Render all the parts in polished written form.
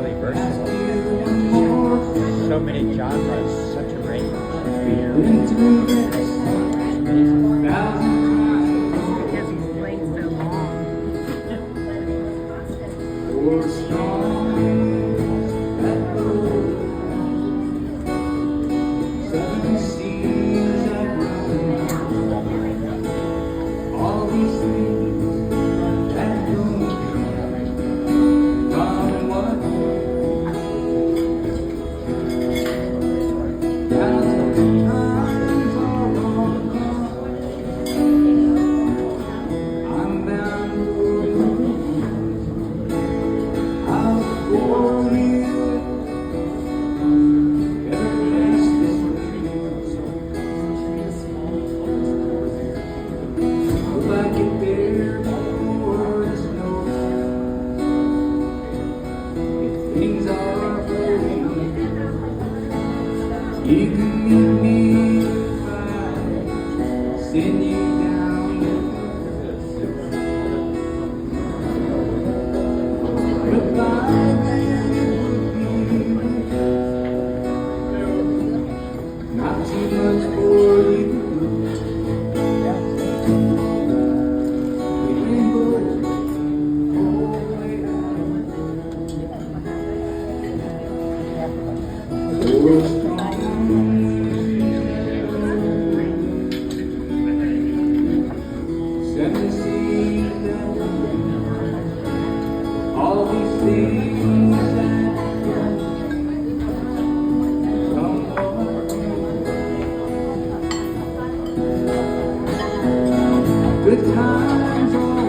really versatile. So many genres, such a range. Because he's played so long. All these things that don't come in one. Now the times are all gone. I'm bound out for you. Every place this hope I can bear more is no. If things are broken, you can meet me if I send you down the goodbye, man, it would be not too much for you. All these things that come good times are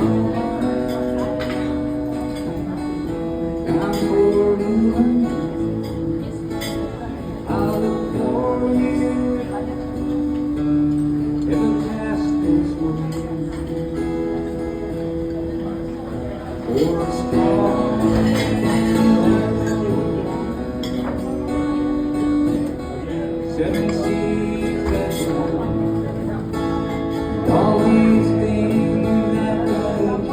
bound for you. I'll look for you in the past this way. For a star, seven seas that run, all these things that don't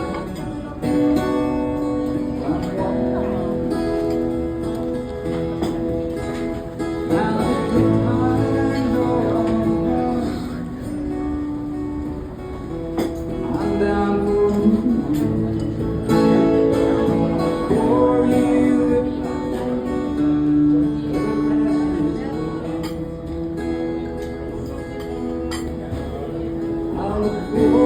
now the times are gone. I'm down for you. I'll look for